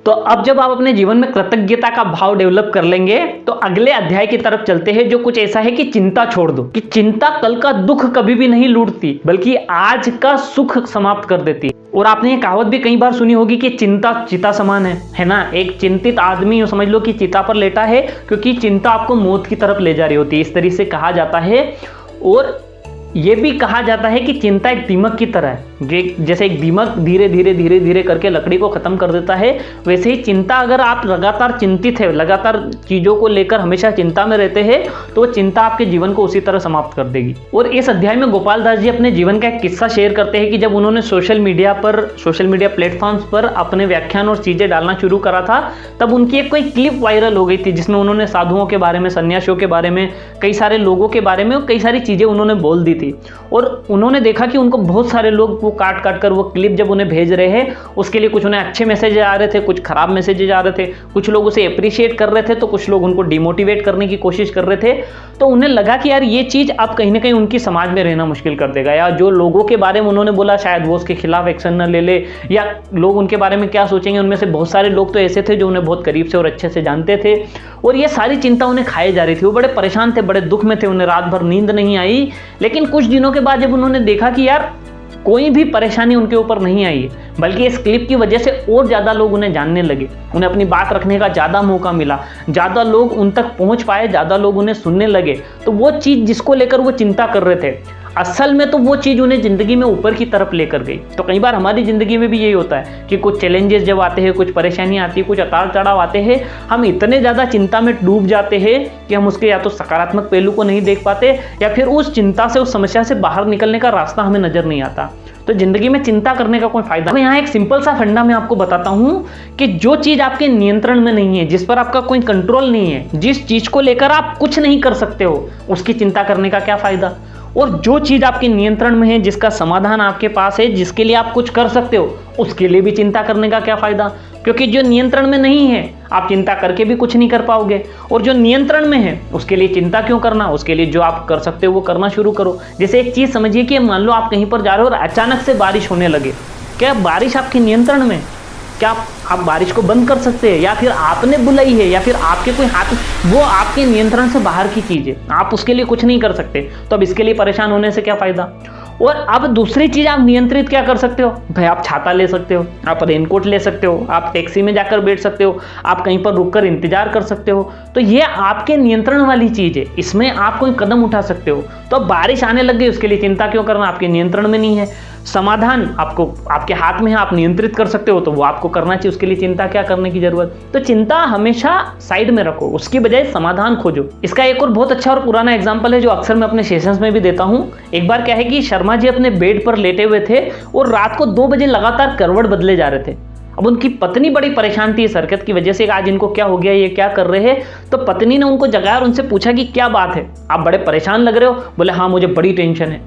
तो अब जब आप अपने जीवन में कृतज्ञता का भाव डेवलप कर लेंगे तो अगले अध्याय की तरफ चलते हैं, जो कुछ ऐसा है कि चिंता छोड़ दो। कि चिंता कल का दुख कभी भी नहीं लूटती, बल्कि आज का सुख समाप्त कर देती है। और आपने ये कहावत भी कई बार सुनी होगी कि चिंता चिता समान है ना। एक चिंतित आदमी समझ लो कि चिता पर लेटा है, क्योंकि चिंता आपको मौत की तरफ ले जा रही होती है, इस तरीके से कहा जाता है। और ये भी कहा जाता है कि चिंता एक दीमक की तरह है, जैसे एक दीमक धीरे धीरे धीरे धीरे करके लकड़ी को खत्म कर देता है, वैसे ही चिंता, अगर आप लगातार चिंतित है, लगातार चीजों को लेकर हमेशा चिंता में रहते हैं, तो वो चिंता आपके जीवन को उसी तरह समाप्त कर देगी। और इस अध्याय में गोपाल दास जी अपने जीवन का एक किस्सा शेयर करते हैं कि जब उन्होंने सोशल मीडिया प्लेटफॉर्म्स पर अपने व्याख्यान और चीजें डालना शुरू करा था, तब उनकी एक कोई क्लिप वायरल हो गई थी, जिसमें उन्होंने साधुओं के बारे में, सन्यासियों के बारे में, कई सारे लोगों के बारे में कई सारी चीजें उन्होंने बोल दी थी। और उन्होंने देखा कि उनको बहुत सारे लोग वो काट काट कर वो क्लिप जब उन्हें भेज रहे हैं, उसके लिए कुछ उन्हें अच्छे मैसेज आ रहे थे, कुछ खराब मैसेजेज आ रहे थे, कुछ लोग उसे अप्रिशिएट कर रहे थे, तो कुछ लोग उनको डिमोटिवेट करने की कोशिश कर रहे थे। तो उन्हें लगा कि यार ये चीज अब कहीं ना कहीं उनकी समाज में रहना मुश्किल कर देगा, या जो लोगों के बारे में उन्होंने बोला शायद वो उसके खिलाफ एक्शन न ले ले, या लोग उनके बारे में क्या सोचेंगे। उनमें से बहुत सारे लोग तो ऐसे थे जो उन्हें बहुत करीब से और अच्छे से जानते थे, और ये सारी चिंता उन्हें खाए जा रही थी। वो बड़े परेशान थे, बड़े दुख में थे, उन्हें रात भर नींद नहीं आई। लेकिन कुछ दिनों के बाद जब उन्होंने देखा कि यार कोई भी परेशानी उनके ऊपर नहीं आई है, बल्कि इस क्लिप की वजह से और ज्यादा लोग उन्हें जानने लगे, उन्हें अपनी बात रखने का ज्यादा मौका मिला, ज्यादा लोग उन तक पहुंच पाए, ज्यादा लोग उन्हें सुनने लगे, तो वो चीज जिसको लेकर वो चिंता कर रहे थे, असल में तो वो चीज उन्हें जिंदगी में ऊपर की तरफ लेकर गई। तो कई बार हमारी जिंदगी में भी यही होता है कि कुछ चैलेंजेस जब आते हैं, कुछ परेशानी आती है, कुछ उतार चढ़ाव आते हैं, हम इतने ज्यादा चिंता में डूब जाते हैं कि हम उसके या तो सकारात्मक पहलू को नहीं देख पाते, या फिर उस चिंता से, उस समस्या से बाहर निकलने का रास्ता हमें नजर नहीं आता। तो जिंदगी में चिंता करने का कोई फायदा नहीं। यहाँ एक सिंपल सा फंडा मैं आपको बताता हूं कि जो चीज आपके नियंत्रण में नहीं है, जिस पर आपका कोई कंट्रोल नहीं है, जिस चीज को लेकर आप कुछ नहीं कर सकते हो, उसकी चिंता करने का क्या फायदा। और जो चीज आपके नियंत्रण में है, जिसका समाधान आपके पास है, जिसके लिए आप कुछ कर सकते हो, उसके लिए भी चिंता करने का क्या फायदा। क्योंकि जो नियंत्रण में नहीं है, आप चिंता करके भी कुछ नहीं कर पाओगे, और जो नियंत्रण में है उसके लिए चिंता क्यों करना। उसके लिए जो आप कर सकते हो वो करना शुरू करो। जैसे एक चीज समझिए कि मान लो आप कहीं पर जा रहे हो और अचानक से बारिश होने लगे, क्या बारिश आपके नियंत्रण में, क्या आप बारिश को बंद कर सकते हैं, या फिर आपने बुलाई है, या फिर आपके कोई हाथ, वो आपके नियंत्रण से बाहर की चीज है, आप उसके लिए कुछ नहीं कर सकते। तो अब इसके लिए परेशान होने से क्या फायदा। और अब दूसरी चीज आप नियंत्रित क्या कर सकते हो भाई, आप छाता ले सकते हो, आप रेनकोट ले सकते हो, आप टैक्सी में जाकर बैठ सकते हो, आप कहीं पर रुककर इंतजार कर सकते हो। तो ये आपके नियंत्रण वाली चीज है, इसमें आप कोई कदम उठा सकते हो। तो अब बारिश आने लग गई, उसके लिए चिंता क्यों करना, आपके नियंत्रण में नहीं है। समाधान आपको, आपके हाथ में है, आप नियंत्रित कर सकते हो, तो वो आपको करना चाहिए, उसके लिए चिंता क्या करने की जरूरत। तो चिंता हमेशा साइड में रखो, उसकी बजाय समाधान खोजो। इसका एक और बहुत अच्छा और पुराना एग्जांपल है जो अक्सर मैं अपने सेशंस में भी देता हूं। एक बार क्या है कि शर्मा जी अपने बेड पर लेटे हुए थे और रात को 2 बजे लगातार करवट बदले जा रहे थे। अब उनकी पत्नी बड़ी परेशान थी इस हरकत की वजह से, आज इनको क्या हो गया, ये क्या कर रहे हैं। तो पत्नी ने उनको जगाया और उनसे पूछा कि क्या बात है, आप बड़े परेशान लग रहे हो। बोले हाँ, मुझे बड़ी टेंशन है।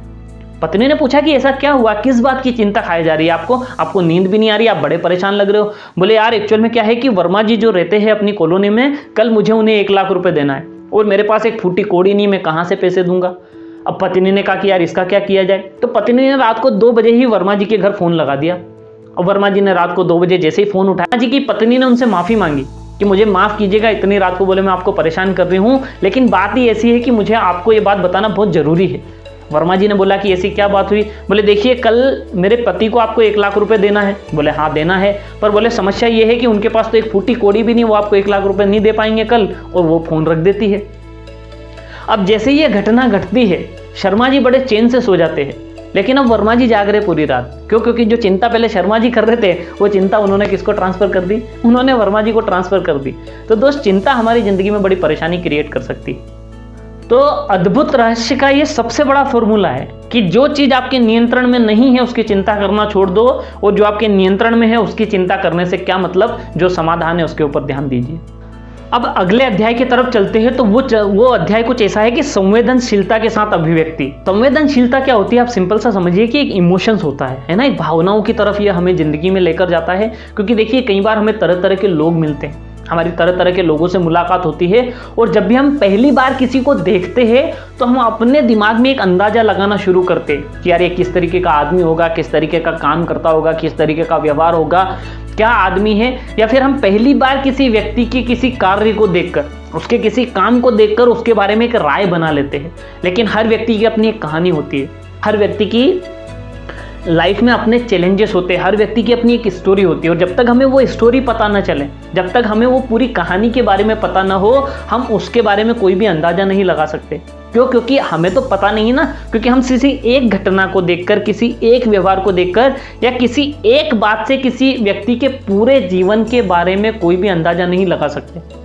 पत्नी ने पूछा कि ऐसा क्या हुआ, किस बात की चिंता खाई जा रही है आपको, आपको नींद भी नहीं आ रही, आप बड़े परेशान लग रहे हो। बोले यार एक्चुअल में क्या है कि वर्मा जी जो रहते हैं अपनी कॉलोनी में, कल मुझे उन्हें 1 लाख रुपए देना है और मेरे पास एक फूटी कौड़ी नहीं, मैं कहाँ से पैसे दूंगा। अब पत्नी ने कहा कि यार इसका क्या किया जाए। तो पत्नी ने रात को 2 बजे ही वर्मा जी के घर फोन लगा दिया। और वर्मा जी ने रात को 2 बजे जैसे ही फोन उठाया, जी की पत्नी ने उनसे माफी मांगी कि मुझे माफ कीजिएगा, इतनी रात को बोले मैं आपको परेशान कर रही हूँ, लेकिन बात ही ऐसी है कि मुझे आपको ये बात बताना बहुत जरूरी है। वर्मा जी ने बोला कि ऐसी क्या बात हुई। बोले देखिए कल मेरे पति को आपको 1 लाख रुपए देना है। बोले हाँ देना है, पर बोले समस्या ये है कि उनके पास तो एक फूटी कौड़ी भी नहीं, वो आपको 1 लाख रुपए नहीं दे पाएंगे कल, और वो फोन रख देती है। अब जैसे ये घटना घटती है, शर्मा जी बड़े चैन से सो जाते हैं, लेकिन अब वर्मा जी जाग रहे पूरी रात। क्यों? क्योंकि जो चिंता पहले शर्मा जी कर रहे थे, वो चिंता उन्होंने किसको ट्रांसफर कर दी, उन्होंने वर्मा जी को ट्रांसफर कर दी। तो दोस्त, चिंता हमारी जिंदगी में बड़ी परेशानी क्रिएट कर सकती है। तो अद्भुत रहस्य का ये सबसे बड़ा फॉर्मूला है कि जो चीज आपके नियंत्रण में नहीं है उसकी चिंता करना छोड़ दो, और जो आपके नियंत्रण में है उसकी चिंता करने से क्या मतलब, जो समाधान है उसके ऊपर ध्यान दीजिए। अब अगले अध्याय की तरफ चलते हैं। तो वो अध्याय कुछ ऐसा है कि संवेदनशीलता के साथ अभिव्यक्ति। संवेदनशीलता क्या होती है, आप सिंपल सा समझिए कि एक इमोशंस होता है ना, एक भावनाओं की तरफ ये हमें जिंदगी में लेकर जाता है। क्योंकि देखिए कई बार हमें तरह तरह के लोग मिलते हैं, हमारी तरह तरह के लोगों से मुलाकात होती है, और जब भी हम पहली बार किसी को देखते हैं तो हम अपने दिमाग में एक अंदाजा लगाना शुरू करते हैं कि यार ये किस तरीके का आदमी होगा, किस तरीके का काम करता होगा, किस तरीके का व्यवहार होगा, क्या आदमी है। या फिर हम पहली बार किसी व्यक्ति की किसी कार्य को देखकर, उसके किसी काम को देखकर उसके बारे में एक राय बना लेते हैं। लेकिन हर व्यक्ति की अपनी एक कहानी होती है, हर व्यक्ति की लाइफ में अपने चैलेंजेस होते हैं, हर व्यक्ति की अपनी एक स्टोरी होती है, और जब तक हमें वो स्टोरी पता ना चले, जब तक हमें वो पूरी कहानी के बारे में पता ना हो, हम उसके बारे में कोई भी अंदाजा नहीं लगा सकते। क्यों? क्योंकि हमें तो पता नहीं ना, क्योंकि हम किसी एक घटना को देखकर, किसी एक व्यवहार को देखकर, या किसी एक बात से किसी व्यक्ति के पूरे जीवन के बारे में कोई भी अंदाजा नहीं लगा सकते।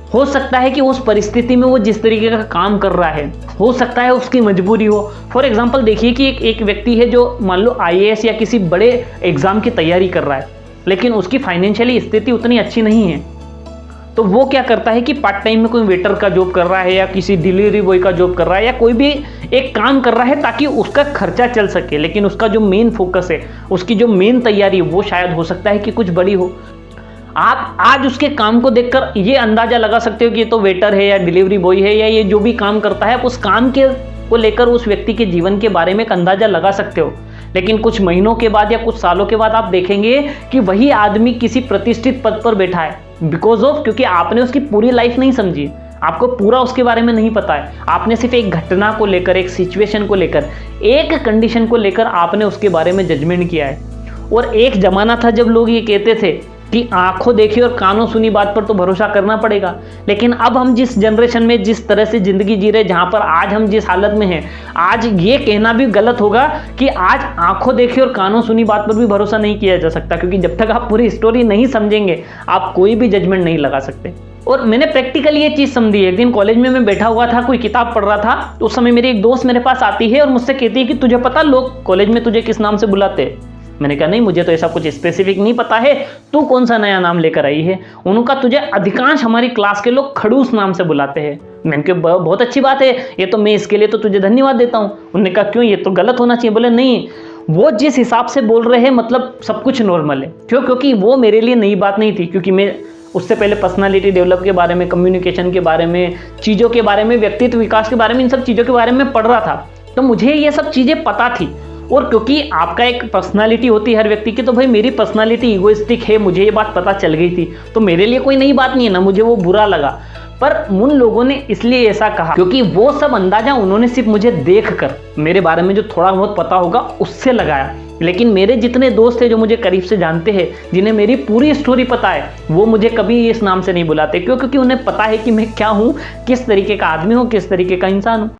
हो सकता है कि उस परिस्थिति में वो जिस तरीके का काम कर रहा है, हो सकता है उसकी मजबूरी हो। फॉर एग्जांपल देखिए कि एक व्यक्ति है जो मान लो IAS या किसी बड़े एग्जाम की तैयारी कर रहा है, लेकिन उसकी फाइनेंशियली स्थिति उतनी अच्छी नहीं है, तो वो क्या करता है कि पार्ट टाइम में कोई वेटर का जॉब कर रहा है, या किसी डिलीवरी बॉय का जॉब कर रहा है, या कोई भी एक काम कर रहा है ताकि उसका खर्चा चल सके। लेकिन उसका जो मेन फोकस है, उसकी जो मेन तैयारी है, वो शायद हो सकता है कि कुछ बड़ी हो। आप आज उसके काम को देखकर ये अंदाजा लगा सकते हो कि ये तो वेटर है या डिलीवरी बॉय है, या ये जो भी काम करता है, आप उस काम के को लेकर उस व्यक्ति के जीवन के बारे में एक अंदाजा लगा सकते हो। लेकिन कुछ महीनों के बाद या कुछ सालों के बाद आप देखेंगे कि वही आदमी किसी प्रतिष्ठित पद पर बैठा है, बिकॉज ऑफ, क्योंकि आपने उसकी पूरी लाइफ नहीं समझी, आपको पूरा उसके बारे में नहीं पता है। आपने सिर्फ एक घटना को लेकर, एक सिचुएशन को लेकर, एक कंडीशन को लेकर आपने उसके बारे में जजमेंट किया है। और एक जमाना था जब लोग ये कहते थे कि आंखों देखी और कानों सुनी बात पर तो भरोसा करना पड़ेगा। लेकिन अब हम जिस जनरेशन में, जिस तरह से जिंदगी जी रहे, जहां पर आज हम जिस हालत में हैं, आज ये कहना भी गलत होगा कि आज आंखों देखी और कानों सुनी बात पर भी भरोसा नहीं किया जा सकता, क्योंकि जब तक आप पूरी स्टोरी नहीं समझेंगे आप कोई भी जजमेंट नहीं लगा सकते। और मैंने प्रैक्टिकली ये चीज समझी। एक दिन कॉलेज में मैं बैठा हुआ था, कोई किताब पढ़ रहा था, तो उस समय मेरी एक दोस्त मेरे पास आती है और मुझसे कहती है कि तुझे पता लोग कॉलेज में तुझे किस नाम से बुलाते हैं? मैंने कहा नहीं, मुझे तो ऐसा कुछ स्पेसिफिक नहीं पता है, तू कौन सा नया नाम लेकर आई है? उन्होंने कहा तुझे अधिकांश हमारी क्लास के लोग खड़ूस नाम से बुलाते हैं। मैंने कहा बहुत अच्छी बात है, ये तो मैं इसके लिए तो तुझे धन्यवाद देता हूँ। उन्होंने कहा क्यों, ये तो गलत होना चाहिए? बोले नहीं, वो जिस हिसाब से बोल रहे हैं मतलब सब कुछ नॉर्मल है। क्यों? क्योंकि वो मेरे लिए नई बात नहीं थी, क्योंकि मैं उससे पहले पर्सनालिटी डेवलप के बारे में, कम्युनिकेशन के बारे में, चीज़ों के बारे में, व्यक्तित्व विकास के बारे में, इन सब चीज़ों के बारे में पढ़ रहा था, तो मुझे ये सब चीज़ें पता थी। और क्योंकि आपका एक पर्सनालिटी होती है हर व्यक्ति की, तो भाई मेरी पर्सनालिटी इगोइस्टिक है, मुझे ये बात पता चल गई थी, तो मेरे लिए कोई नई बात नहीं है ना, मुझे वो बुरा लगा। पर उन लोगों ने इसलिए ऐसा कहा क्योंकि वो सब अंदाजा उन्होंने सिर्फ मुझे देखकर, मेरे बारे में जो थोड़ा बहुत पता होगा उससे लगाया। लेकिन मेरे जितने दोस्त हैं जो मुझे करीब से जानते हैं, जिन्हें मेरी पूरी स्टोरी पता है, वो मुझे कभी इस नाम से नहीं बुलाते। क्यों? क्योंकि उन्हें पता है कि मैं क्या हूँ, किस तरीके का आदमी हूँ, किस तरीके का इंसान हूँ।